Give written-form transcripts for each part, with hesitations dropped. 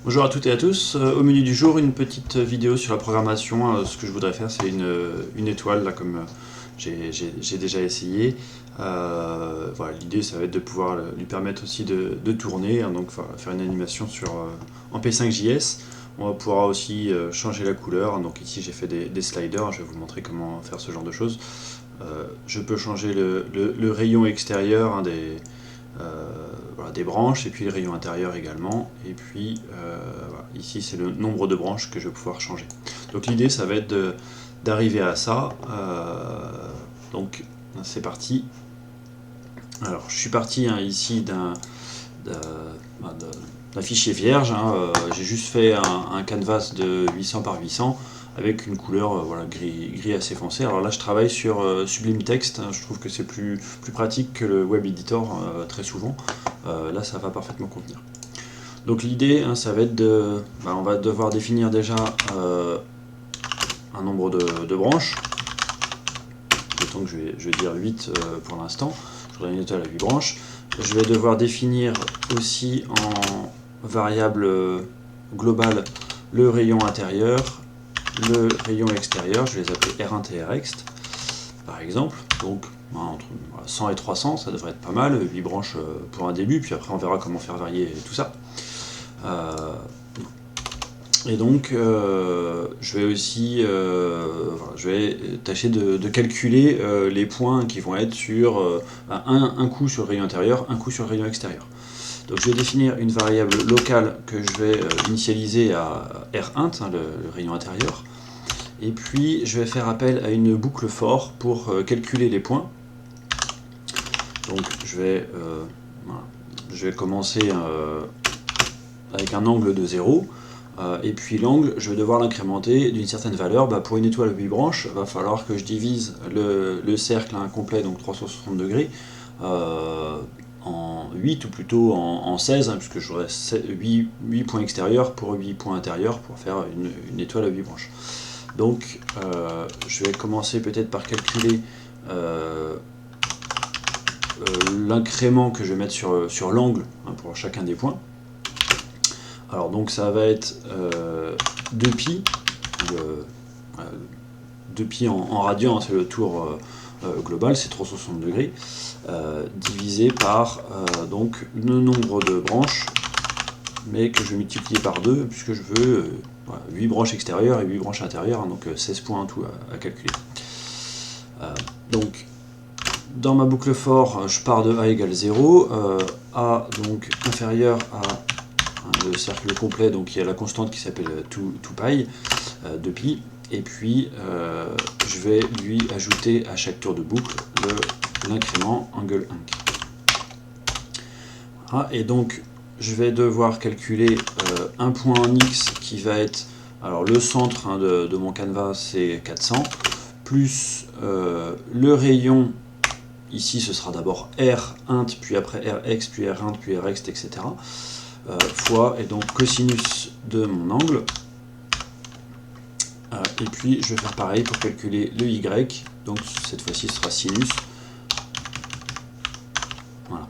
Bonjour à toutes et à tous. Au menu du jour, une petite vidéo sur la programmation. Ce que je voudrais faire, c'est une étoile, là, comme j'ai déjà essayé. Voilà, l'idée, ça va être de pouvoir lui permettre aussi de tourner, hein, donc faire une animation en P5.js. On va pouvoir aussi changer la couleur. Donc ici, j'ai fait des sliders. Je vais vous montrer comment faire ce genre de choses. Je peux changer le rayon extérieur, hein, voilà, des branches, et puis le rayon intérieur également, et puis voilà, ici c'est le nombre de branches que je vais pouvoir changer. Donc l'idée, ça va être d'arriver à ça. Donc c'est parti. Alors je suis parti, hein, ici d'un fichier vierge, hein. J'ai juste fait un canvas de 800 par 800 avec une couleur voilà, gris assez foncé. Alors là, je travaille sur Sublime Text, hein. Je trouve que c'est plus pratique que le Web Editor très souvent. Là, ça va parfaitement convenir. Donc l'idée, hein, ça va être on va devoir définir déjà un nombre de branches. D'autant que je vais dire 8 pour l'instant. Je voudrais une étoile à 8 branches. Je vais devoir définir aussi en variable globale le rayon intérieur, le rayon extérieur. Je vais les appeler R1 et Rxt par exemple. Donc entre 100 et 300, ça devrait être pas mal. 8 branches pour un début, puis après on verra comment faire varier tout ça. Et donc je vais aussi je vais tâcher de calculer les points qui vont être sur un coup sur le rayon intérieur, un coup sur le rayon extérieur. Donc je vais définir une variable locale que je vais initialiser à R1, hein, le rayon intérieur. Et puis je vais faire appel à une boucle for pour calculer les points. Donc je vais commencer avec un angle de 0. Et puis l'angle, je vais devoir l'incrémenter d'une certaine valeur. Pour une étoile à 8 branches, il va falloir que je divise le cercle complet, donc 360 degrés, en 8, ou plutôt en 16, hein, puisque j'aurai 8 points extérieurs pour 8 points intérieurs pour faire une étoile à 8 branches. Donc je vais commencer peut-être par calculer l'incrément que je vais mettre sur l'angle, hein, pour chacun des points. Alors donc ça va être 2π, 2π en radian, c'est le tour global, c'est 360 degrés, divisé par donc le nombre de branches, mais que je vais multiplier par 2, puisque je veux 8 branches extérieures et 8 branches intérieures, hein, donc 16 points en tout à calculer. Donc dans ma boucle for, je pars de a égale 0, a donc inférieur à le cercle complet, donc il y a la constante qui s'appelle 2π, 2π, et puis je vais lui ajouter à chaque tour de boucle l'incrément angle inc. Voilà, et donc je vais devoir calculer un point en x qui va être, alors le centre, hein, de mon canevas, c'est 400, plus le rayon, ici ce sera d'abord R1, puis après Rx, puis R1, puis Rxt, etc. Fois, et donc cosinus de mon angle. Et puis je vais faire pareil pour calculer le y, donc cette fois-ci ce sera sinus. Voilà.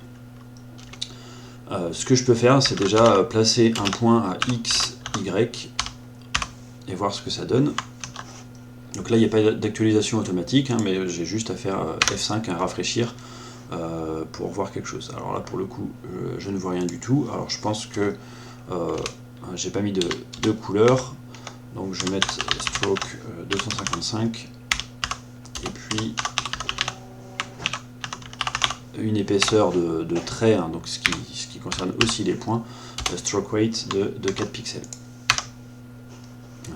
Ce que je peux faire, c'est déjà placer un point à x, y, et voir ce que ça donne. Donc là, il n'y a pas d'actualisation automatique, hein, mais j'ai juste à faire F5, rafraîchir, pour voir quelque chose. Alors là, pour le coup, je ne vois rien du tout. Alors je pense que j'ai pas mis de couleur, donc je vais mettre stroke 255, et puis une épaisseur de trait, hein, donc ce qui concerne aussi les points, stroke weight de 4 pixels.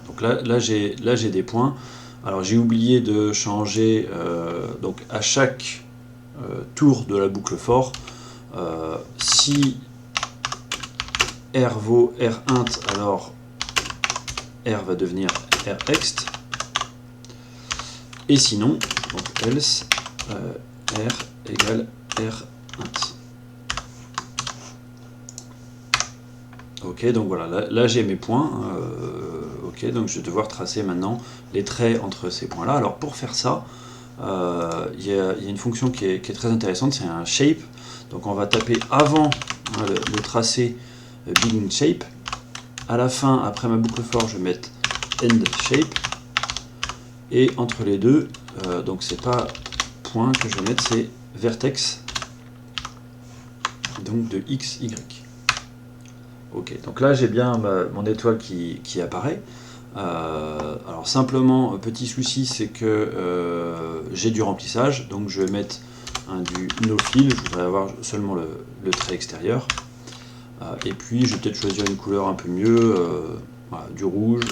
Donc là j'ai des points. Alors j'ai oublié de changer, donc à chaque tour de la boucle for, si R vaut R1, alors R va devenir Rxt, et sinon, donc else, R égale R1. Ok, donc voilà, là j'ai mes points. Ok, donc je vais devoir tracer maintenant les traits entre ces points-là. Alors pour faire ça, il y a une fonction qui est très intéressante, c'est un shape. Donc on va taper avant, hein, le tracé beginning shape, à la fin, après ma boucle for, je vais mettre end shape. Et entre les deux, donc c'est pas point que je vais mettre, c'est vertex, donc de x, y. Ok, donc là j'ai bien mon étoile qui apparaît. Alors simplement, petit souci, c'est que j'ai du remplissage, donc je vais mettre du no fill, je voudrais avoir seulement le trait extérieur. Et puis je vais peut-être choisir une couleur un peu mieux, voilà, du rouge,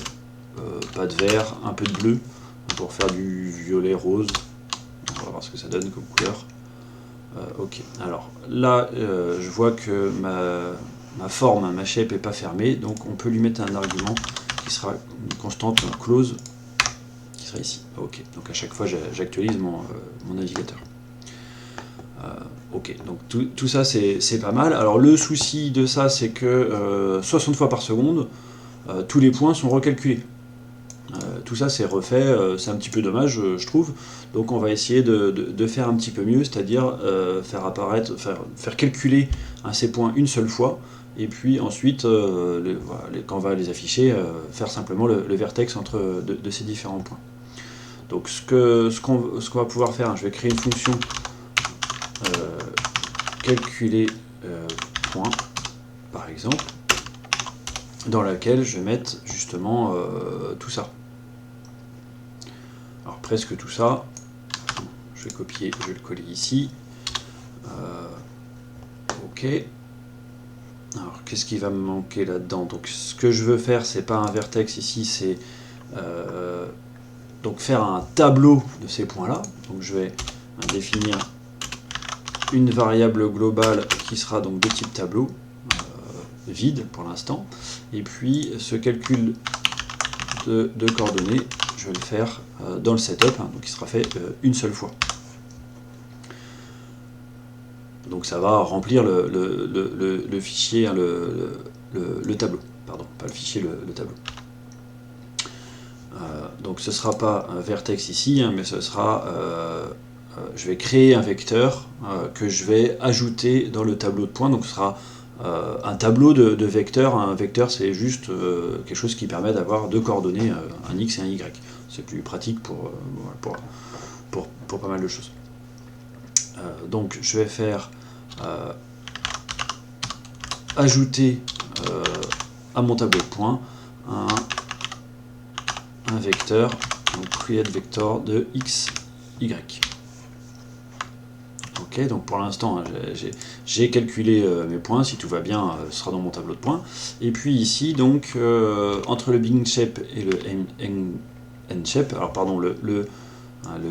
pas de vert, un peu de bleu, pour faire du violet rose. On va voir ce que ça donne comme couleur. Ok, alors là je vois que ma forme, ma shape n'est pas fermée, donc on peut lui mettre un argument qui sera une constante close, qui sera ici. Ok, donc à chaque fois j'actualise mon navigateur. Ok, donc tout ça c'est pas mal. Alors le souci de ça, c'est que 60 fois par seconde, tous les points sont recalculés. Tout ça c'est refait, c'est un petit peu dommage je trouve, donc on va essayer de faire un petit peu mieux, c'est-à-dire faire calculer ces points une seule fois, et puis ensuite quand on va les afficher, faire simplement le vertex entre de ces différents points. Donc ce qu'on va pouvoir faire, je vais créer une fonction calculer point par exemple, dans laquelle je vais mettre justement tout ça. Alors presque tout ça, je vais copier, je vais le coller ici. Ok. Alors qu'est-ce qui va me manquer là-dedans? Donc ce que je veux faire, c'est pas un vertex ici, c'est donc faire un tableau de ces points-là. Donc je vais définir une variable globale qui sera donc de type tableau, vide pour l'instant. Et puis ce calcul de coordonnées, je vais le faire dans le setup, donc il sera fait une seule fois. Donc ça va remplir le fichier, le tableau, pardon, pas le fichier, le tableau. Donc ce ne sera pas un vertex ici, mais ce sera, je vais créer un vecteur que je vais ajouter dans le tableau de points, donc ce sera un tableau de vecteurs. Un vecteur c'est juste quelque chose qui permet d'avoir deux coordonnées, un x et un y. C'est plus pratique pour pas mal de choses. Donc je vais faire ajouter à mon tableau de points un vecteur, donc create vector de x, y. Ok, donc pour l'instant j'ai calculé mes points, si tout va bien ce sera dans mon tableau de points. Et puis ici donc entre le beginning shape et le end shape, alors pardon, le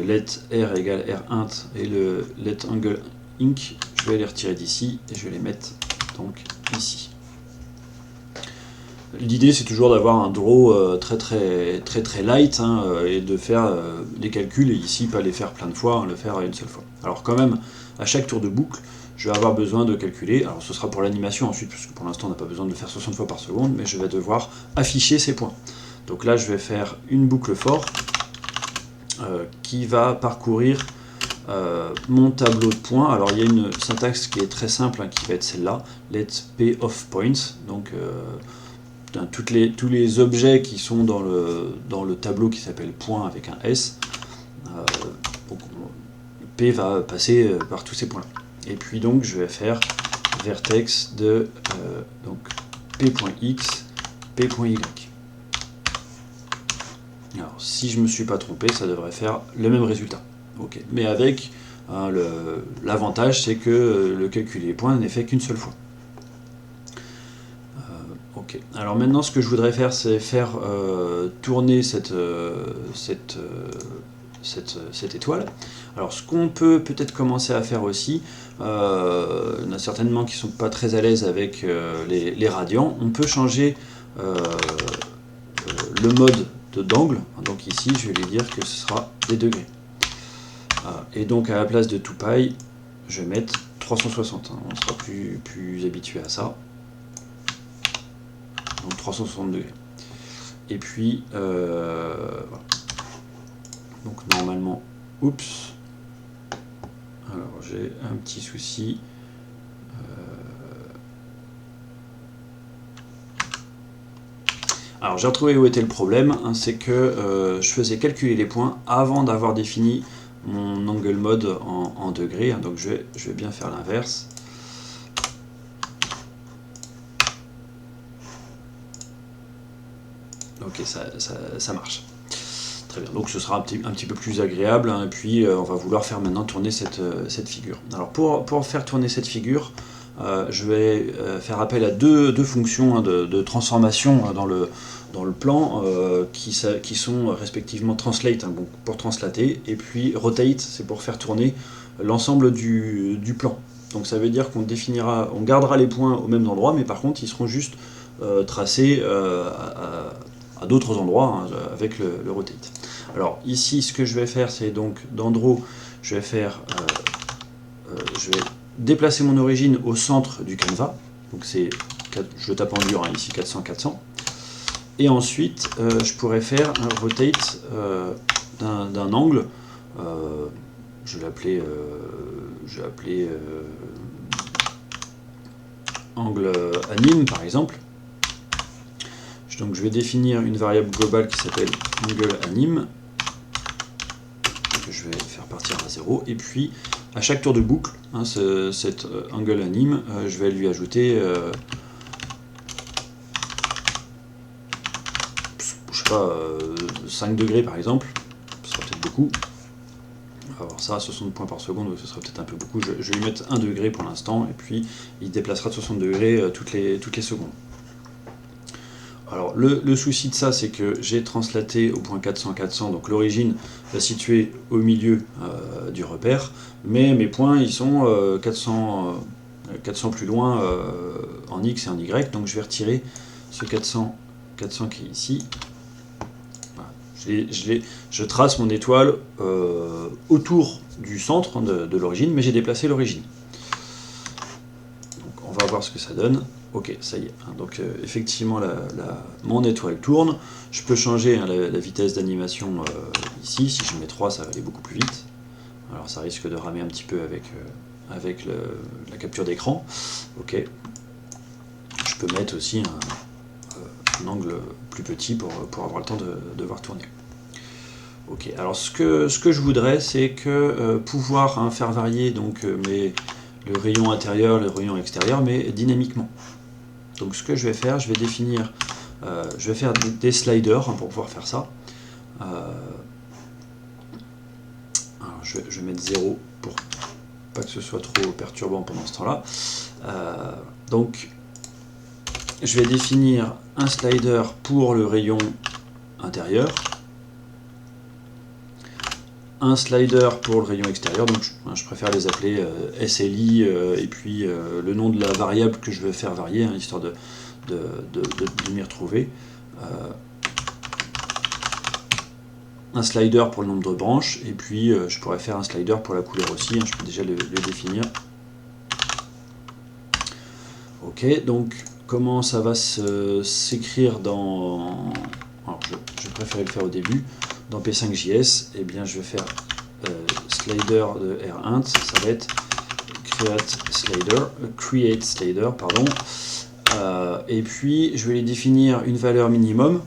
let r égale r int et le let angle inc, je vais les retirer d'ici et je vais les mettre donc ici. L'idée c'est toujours d'avoir un draw très light et de faire des calculs, et ici pas les faire plein de fois, le faire une seule fois. Alors quand même, à chaque tour de boucle, je vais avoir besoin de calculer, alors ce sera pour l'animation ensuite, parce que pour l'instant on n'a pas besoin de le faire 60 fois par seconde, mais je vais devoir afficher ces points. Donc là je vais faire une boucle for qui va parcourir mon tableau de points. Alors il y a une syntaxe qui est très simple, qui va être celle-là, let p of points, donc tous les objets qui sont dans le tableau qui s'appelle point avec un S, donc, P va passer par tous ces points là. Et puis donc je vais faire vertex de donc P.x, P.y. Alors si je ne me suis pas trompé, ça devrait faire le même résultat. Okay. Mais avec l'avantage, c'est que le calcul des points n'est fait qu'une seule fois. Ok. Alors maintenant, ce que je voudrais faire, c'est faire tourner cette étoile. Alors ce qu'on peut peut-être commencer à faire aussi, il y en a certainement qui ne sont pas très à l'aise avec les radians, on peut changer le mode d'angle. Donc ici, je vais lui dire que ce sera des degrés. Et donc à la place de 2π, je vais mettre 360. On sera plus habitué à ça. Donc 360 degrés. Et puis, voilà. Donc normalement, oups. Alors j'ai un petit souci. Alors j'ai retrouvé où était le problème, hein, c'est que je faisais calculer les points avant d'avoir défini mon angle mode en degrés, hein, donc je vais bien faire l'inverse. Ok, ça marche. Très bien, donc ce sera un petit peu plus agréable, hein, et puis on va vouloir faire maintenant tourner cette figure. Alors pour faire tourner cette figure, je vais faire appel à deux fonctions, hein, de transformation, hein, dans le plan, qui sont respectivement translate, hein, pour translater, et puis rotate, c'est pour faire tourner l'ensemble du plan. Donc ça veut dire on gardera les points au même endroit, mais par contre ils seront juste tracés à d'autres endroits, hein, avec le rotate. Alors ici, ce que je vais faire, c'est donc dans Draw, je vais déplacer mon origine au centre du canevas. Donc je tape en dur, hein, ici 400-400. Et ensuite, je pourrais faire un rotate d'un angle. Je vais l'appeler angle anime, par exemple. Donc je vais définir une variable globale qui s'appelle angle anime, que je vais faire partir à 0, et puis à chaque tour de boucle, hein, cet angle anime, je vais lui ajouter je sais pas, 5 degrés par exemple, ce sera peut-être beaucoup. On va voir ça à 60 points par seconde, ce sera peut-être un peu beaucoup. Je vais lui mettre 1 degré pour l'instant, et puis il déplacera de 60 degrés toutes les secondes. Alors le souci de ça, c'est que j'ai translaté au point 400-400, donc l'origine va situer au milieu du repère, mais mes points ils sont 400 plus loin en X et en Y, donc je vais retirer ce 400 qui est ici. Voilà. Je trace mon étoile autour du centre, hein, de l'origine, mais j'ai déplacé l'origine. Donc on va voir ce que ça donne. Ok, ça y est. Donc effectivement, mon étoile tourne. Je peux changer, hein, la vitesse d'animation ici. Si je mets 3, ça va aller beaucoup plus vite. Alors ça risque de ramer un petit peu avec la capture d'écran. Ok. Je peux mettre aussi un angle plus petit pour avoir le temps de voir tourner. Ok, alors ce que je voudrais, c'est que pouvoir, hein, faire varier donc, le rayon intérieur, le rayon extérieur, mais dynamiquement. Donc ce que je vais faire, je vais faire des sliders, hein, pour pouvoir faire ça. Alors je vais mettre 0 pour pas que ce soit trop perturbant pendant ce temps-là. Donc je vais définir un slider pour le rayon intérieur, un slider pour le rayon extérieur, donc je préfère les appeler SLI, et puis le nom de la variable que je veux faire varier, hein, histoire de m'y retrouver. Un slider pour le nombre de branches, et puis je pourrais faire un slider pour la couleur aussi, hein, je peux déjà le définir. Ok, donc comment ça va s'écrire dans... Alors je préfère le faire au début. Dans P5JS, eh bien, je vais faire slider de rint, ça va être create slider, pardon. Et puis je vais les définir une valeur minimum,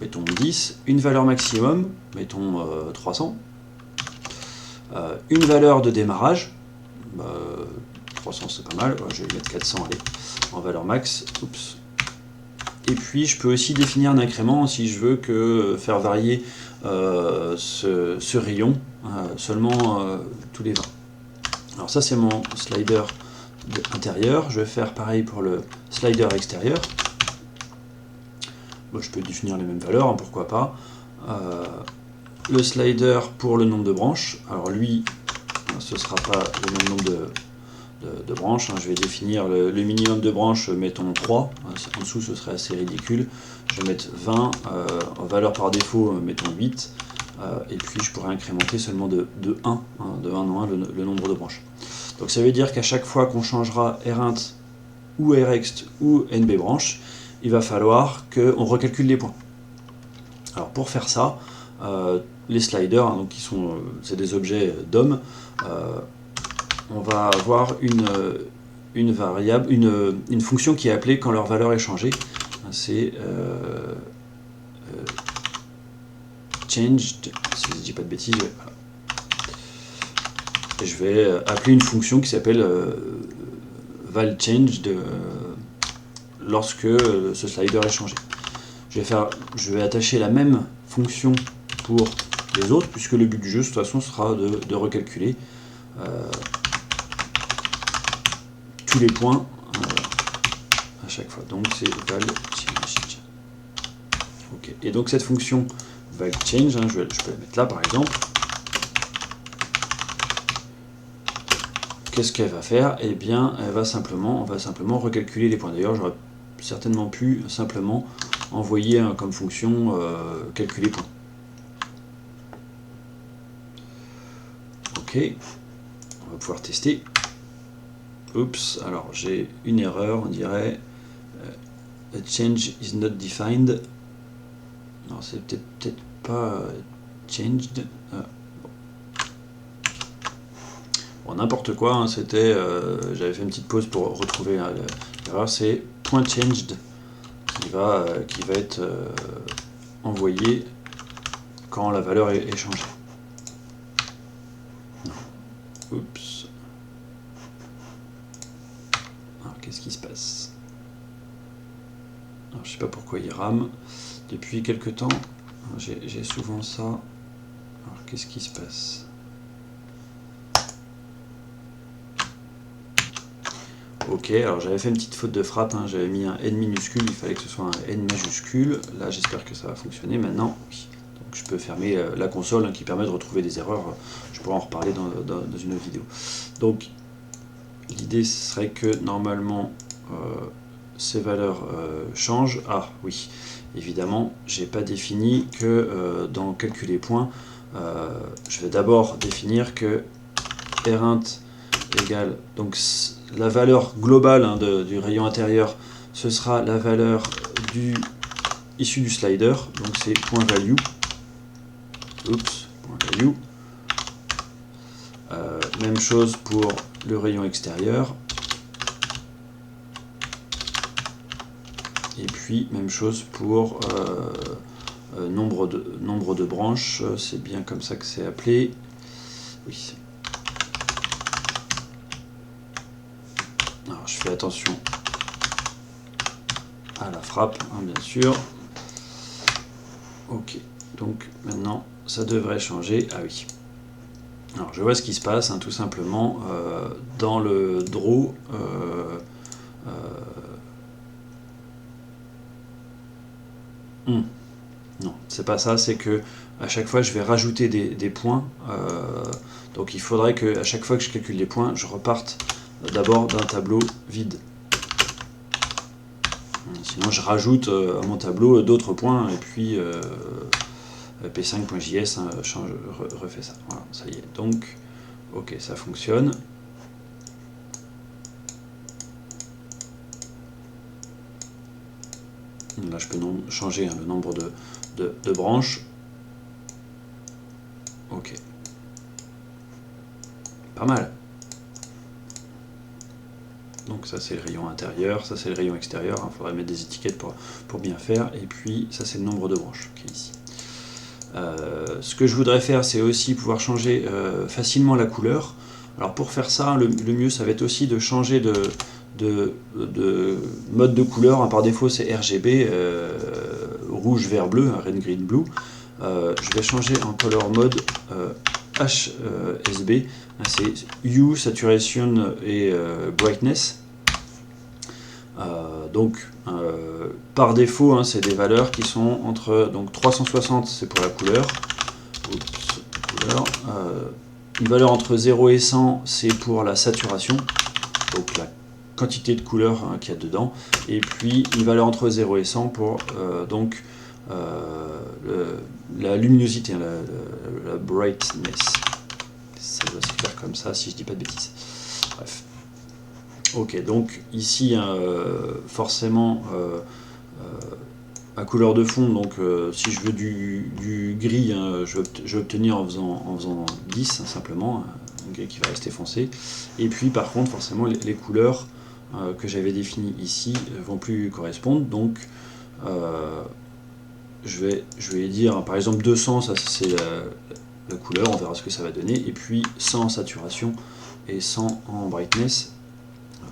mettons 10, une valeur maximum, mettons 300, une valeur de démarrage, 300 c'est pas mal, je vais mettre 400, allez, en valeur max. Oups. Et puis je peux aussi définir un incrément si je veux faire varier ce rayon seulement tous les 20. Alors ça c'est mon slider intérieur. Je vais faire pareil pour le slider extérieur. Bon, je peux définir les mêmes valeurs, hein, pourquoi pas. Le slider pour le nombre de branches. Alors lui, ce ne sera pas le même nombre de branches, hein. Je vais définir le minimum de branches, mettons 3, en dessous ce serait assez ridicule. Je vais mettre 20, en valeur par défaut, mettons 8, et puis je pourrais incrémenter seulement de 1, hein, de 1 en 1 le nombre de branches. Donc ça veut dire qu'à chaque fois qu'on changera rint ou rExt ou nb branche, il va falloir qu'on recalcule les points. Alors pour faire ça, les sliders, hein, donc c'est des objets DOM, on va avoir une variable, une fonction qui est appelée quand leur valeur est changée. C'est changed, si je dis pas de bêtises, ouais, voilà. Et je vais appeler une fonction qui s'appelle valChanged lorsque ce slider est changé. Je vais attacher la même fonction pour les autres, puisque le but du jeu de toute façon sera de recalculer tous les points à chaque fois. Donc c'est valChange. Ok. Et donc cette fonction valChange, hein, je peux la mettre là par exemple. Qu'est-ce qu'elle va faire? Eh bien, on va simplement recalculer les points. D'ailleurs, j'aurais certainement pu simplement envoyer comme fonction calculer points. Ok, on va pouvoir tester. Oups, alors j'ai une erreur, on dirait a change is not defined. Non, c'est peut-être pas changed. Bon, n'importe quoi, hein, c'était. J'avais fait une petite pause pour retrouver l'erreur. C'est .changed qui va être envoyé quand la valeur est changée. Non. Oups. Alors qu'est-ce qui se passe? Alors, je sais pas pourquoi il rame. Depuis quelques temps, j'ai souvent ça. Alors qu'est-ce qui se passe? Ok, alors j'avais fait une petite faute de frappe, hein, j'avais mis un N minuscule, il fallait que ce soit un N majuscule. Là, j'espère que ça va fonctionner maintenant. Oui. Donc je peux fermer la console, hein, qui permet de retrouver des erreurs. Je pourrais en reparler dans une autre vidéo. Donc l'idée serait que normalement ces valeurs changent. Ah oui, évidemment, j'ai pas défini que dans calculer points, je vais d'abord définir que rint égale donc la valeur globale, hein, du rayon intérieur, ce sera la valeur issue du slider, donc c'est .value. Oups, .value. Même chose pour le rayon extérieur. Et puis même chose pour nombre de branches, c'est bien comme ça que c'est appelé. Oui. Alors, je fais attention à la frappe, hein, bien sûr. Ok, donc maintenant ça devrait changer. Ah oui. Alors je vois ce qui se passe, hein, tout simplement dans le draw. Non, c'est pas ça, c'est que à chaque fois je vais rajouter des points. Donc il faudrait que à chaque fois que je calcule des points, je reparte d'abord d'un tableau vide. Sinon je rajoute à mon tableau d'autres points et puis p5.js hein, refait ça. Voilà, ça y est. Donc, ok, ça fonctionne. Là, je peux changer, hein, le nombre de branches. Ok. Pas mal. Donc ça c'est le rayon intérieur, ça c'est le rayon extérieur, il faudrait mettre des étiquettes pour bien faire, et puis ça c'est le nombre de branches qui est ici. Ce que je voudrais faire, c'est aussi pouvoir changer facilement la couleur. Alors pour faire ça, le mieux ça va être aussi de changer de mode de couleur, hein. Par défaut c'est RGB, rouge, vert, bleu, red, green, blue. Je vais changer en color mode HSB, c'est Hue, Saturation et Brightness. Donc par défaut, hein, c'est des valeurs qui sont entre donc 360 c'est pour la couleur, une valeur entre 0 et 100 c'est pour la saturation, donc la quantité de couleur, hein, qu'il y a dedans, et puis une valeur entre 0 et 100 pour donc la luminosité, hein, la brightness. Ça doit s'écrire comme ça si je dis pas de bêtises. Bref. Ok, donc ici, hein, forcément, à couleur de fond, donc si je veux du gris, hein, je vais obtenir en faisant 10, hein, simplement, un gris qui va rester foncé. Et puis par contre, forcément, les couleurs que j'avais définies ici vont plus correspondre, donc je vais dire par exemple 200, ça c'est la couleur, on verra ce que ça va donner, et puis 100 en saturation et 100 en brightness.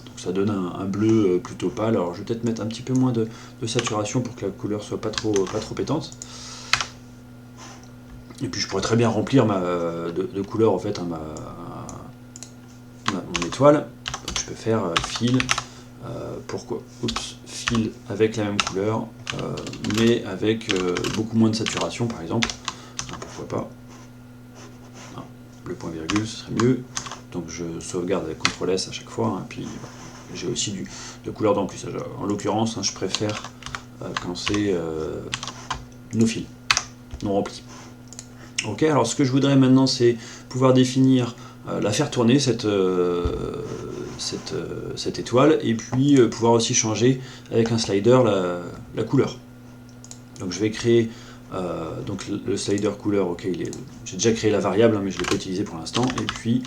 Donc ça donne un bleu plutôt pâle. Alors je vais peut-être mettre un petit peu moins de saturation pour que la couleur soit pas trop pétante. Et puis je pourrais très bien remplir de couleurs en fait mon étoile. Donc je peux faire fil, fil avec la même couleur, mais avec beaucoup moins de saturation par exemple. Pourquoi pas. Non, le point virgule ce serait mieux. Donc je sauvegarde avec CTRL S à chaque fois, et puis j'ai aussi de couleurs d'emplissage. En l'occurrence, je préfère quand c'est no fill, non rempli. Ok, alors ce que je voudrais maintenant, c'est pouvoir définir, la faire tourner cette étoile, et puis pouvoir aussi changer avec un slider la couleur. Donc je vais créer donc le slider couleur. Ok, j'ai déjà créé la variable, mais je ne l'ai pas utilisé pour l'instant. Et puis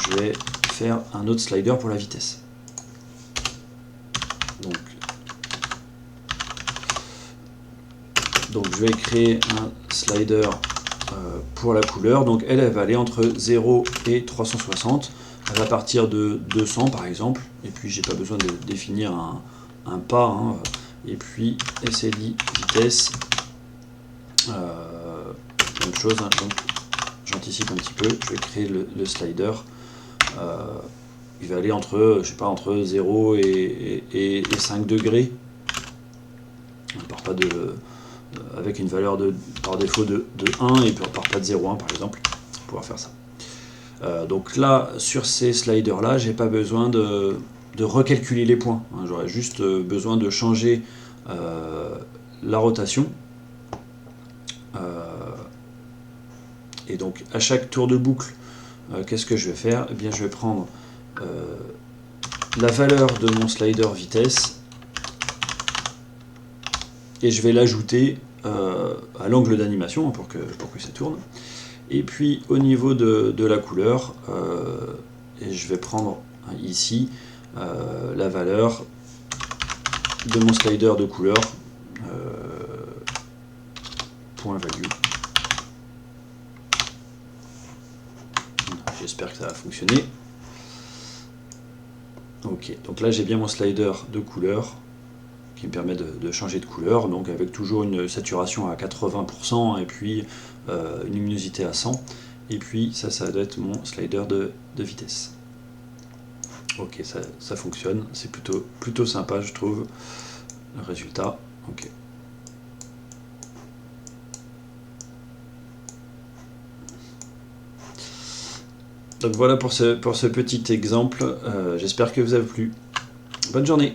je vais faire un autre slider pour la vitesse. Donc je vais créer un slider pour la couleur. Donc elle va aller entre 0 et 360. Elle va partir de 200 par exemple. Et puis j'ai pas besoin de définir un pas. Hein. Et puis SLI vitesse. Même chose. Hein. Donc j'anticipe un petit peu. Je vais créer le slider. Il va aller entre, je sais pas, entre 0 et 5 degrés. On part pas avec une valeur par défaut de 1, et puis on part pas de 0,1 par exemple, pour pouvoir faire ça. Donc là, sur ces sliders là, j'ai pas besoin de recalculer les points, hein. J'aurais juste besoin de changer la rotation. Et donc à chaque tour de boucle, qu'est-ce que je vais faire? Eh bien je vais prendre la valeur de mon slider vitesse, et je vais l'ajouter à l'angle d'animation pour que ça tourne. Et puis au niveau de la couleur, et je vais prendre ici la valeur de mon slider de couleur, point value. J'espère que ça va fonctionner. Ok, donc là j'ai bien mon slider de couleur qui me permet de changer de couleur, donc avec toujours une saturation à 80% et puis une luminosité à 100. Et puis ça doit être mon slider de vitesse. Ok, ça fonctionne, c'est plutôt sympa je trouve, le résultat. Ok. Donc voilà pour ce petit exemple, j'espère que vous avez plu. Bonne journée.